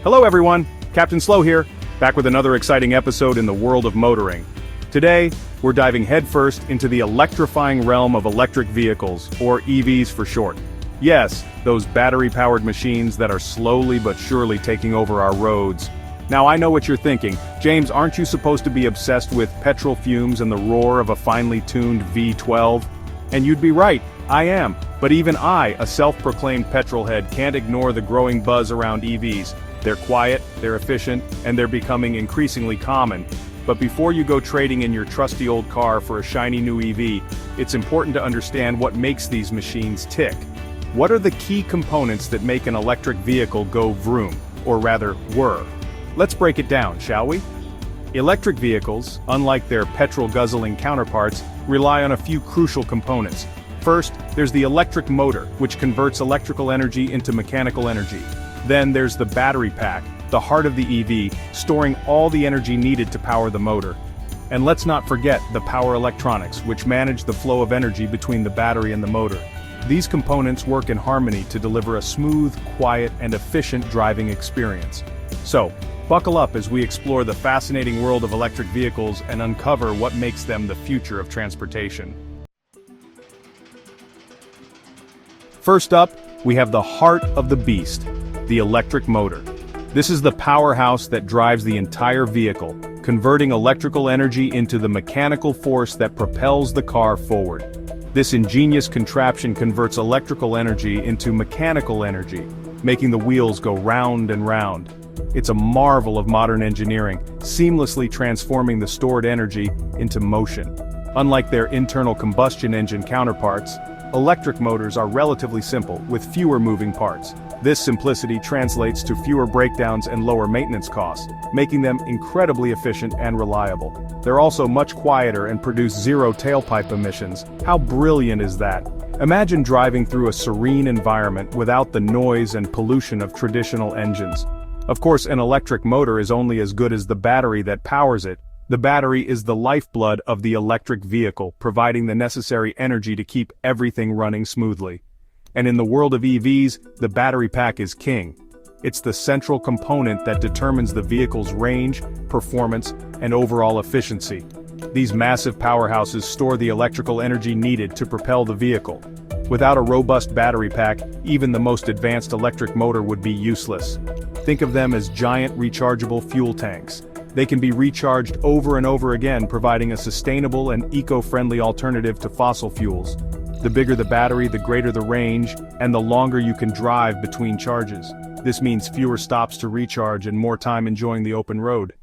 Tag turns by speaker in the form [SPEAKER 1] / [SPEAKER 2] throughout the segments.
[SPEAKER 1] Hello everyone, Captain Slow here, back with another exciting episode in the world of motoring. Today, we're diving headfirst into the electrifying realm of electric vehicles, or EVs for short. Yes, those battery-powered machines that are slowly but surely taking over our roads. Now I know what you're thinking, James, aren't you supposed to be obsessed with petrol fumes and the roar of a finely tuned V12? And you'd be right, I am. But even I, a self-proclaimed petrolhead, can't ignore the growing buzz around EVs. They're quiet, they're efficient, and they're becoming increasingly common. But before you go trading in your trusty old car for a shiny new EV, it's important to understand what makes these machines tick. What are the key components that make an electric vehicle go vroom, or rather, whir? Let's break it down, shall we? Electric vehicles, unlike their petrol-guzzling counterparts, rely on a few crucial components. First, there's the electric motor, which converts electrical energy into mechanical energy. Then there's the battery pack, the heart of the EV, storing all the energy needed to power the motor. And let's not forget the power electronics, which manage the flow of energy between the battery and the motor. These components work in harmony to deliver a smooth, quiet, and efficient driving experience. So, buckle up as we explore the fascinating world of electric vehicles and uncover what makes them the future of transportation. First up, we have the heart of the beast, the electric motor. This is the powerhouse that drives the entire vehicle, converting electrical energy into the mechanical force that propels the car forward. This ingenious contraption converts electrical energy into mechanical energy, making the wheels go round and round. It's a marvel of modern engineering, seamlessly transforming the stored energy into motion. Unlike their internal combustion engine counterparts, electric motors are relatively simple, with fewer moving parts. This simplicity translates to fewer breakdowns and lower maintenance costs, making them incredibly efficient and reliable. They're also much quieter and produce zero tailpipe emissions. How brilliant is that? Imagine driving through a serene environment without the noise and pollution of traditional engines. Of course, an electric motor is only as good as the battery that powers it. The battery is the lifeblood of the electric vehicle, providing the necessary energy to keep everything running smoothly. And in the world of EVs, the battery pack is king. It's the central component that determines the vehicle's range, performance, and overall efficiency. These massive powerhouses store the electrical energy needed to propel the vehicle. Without a robust battery pack, even the most advanced electric motor would be useless. Think of them as giant rechargeable fuel tanks. They can be recharged over and over again, providing a sustainable and eco-friendly alternative to fossil fuels. The bigger the battery, the greater the range, and the longer you can drive between charges. This means fewer stops to recharge and more time enjoying the open road.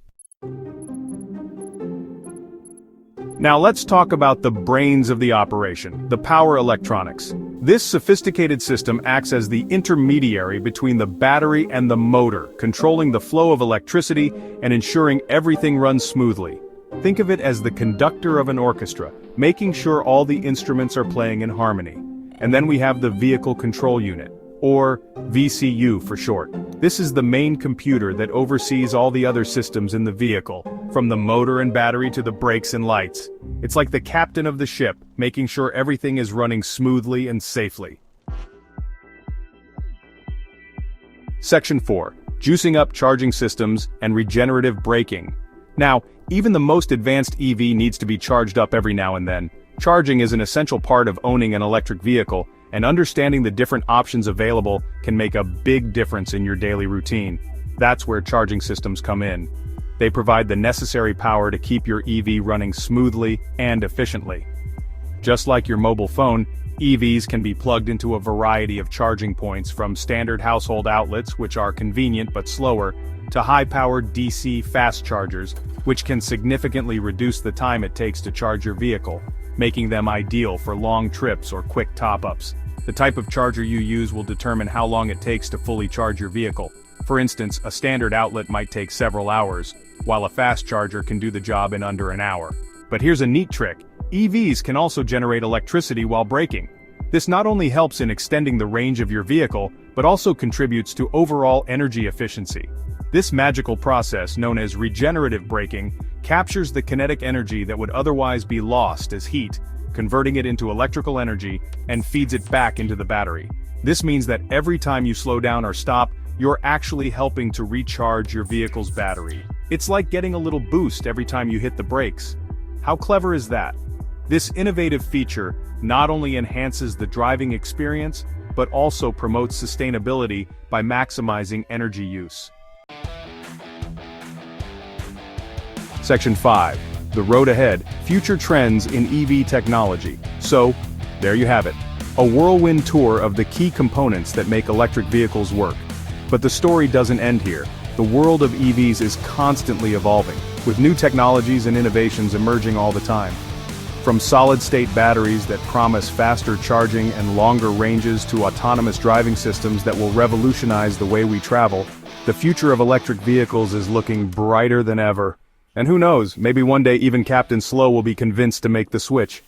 [SPEAKER 1] Now let's talk about the brains of the operation, the power electronics. This sophisticated system acts as the intermediary between the battery and the motor, controlling the flow of electricity and ensuring everything runs smoothly. Think of it as the conductor of an orchestra, making sure all the instruments are playing in harmony. And then we have the vehicle control unit, or VCU for short. This is the main computer that oversees all the other systems in the vehicle, from the motor and battery to the brakes and lights. It's like the captain of the ship, making sure everything is running smoothly and safely. Section 4. Juicing up charging systems and regenerative braking. Now, even the most advanced EV needs to be charged up every now and then. Charging is an essential part of owning an electric vehicle, and understanding the different options available can make a big difference in your daily routine. That's where charging systems come in. They provide the necessary power to keep your EV running smoothly and efficiently. Just like your mobile phone, EVs can be plugged into a variety of charging points, from standard household outlets, which are convenient but slower, to high-powered DC fast chargers, which can significantly reduce the time it takes to charge your vehicle, making them ideal for long trips or quick top-ups. The type of charger you use will determine how long it takes to fully charge your vehicle. For instance, a standard outlet might take several hours, while a fast charger can do the job in under an hour. But here's a neat trick. EVs can also generate electricity while braking. This not only helps in extending the range of your vehicle, but also contributes to overall energy efficiency. This magical process, known as regenerative braking, captures the kinetic energy that would otherwise be lost as heat, converting it into electrical energy, and feeds it back into the battery. This means that every time you slow down or stop, you're actually helping to recharge your vehicle's battery. It's like getting a little boost every time you hit the brakes. How clever is that? This innovative feature not only enhances the driving experience, but also promotes sustainability by maximizing energy use. Section 5. The road ahead, future trends in EV technology. So, there you have it. A whirlwind tour of the key components that make electric vehicles work. But the story doesn't end here. The world of EVs is constantly evolving, with new technologies and innovations emerging all the time. From solid-state batteries that promise faster charging and longer ranges to autonomous driving systems that will revolutionize the way we travel, the future of electric vehicles is looking brighter than ever. And who knows, maybe one day even Captain Slow will be convinced to make the switch.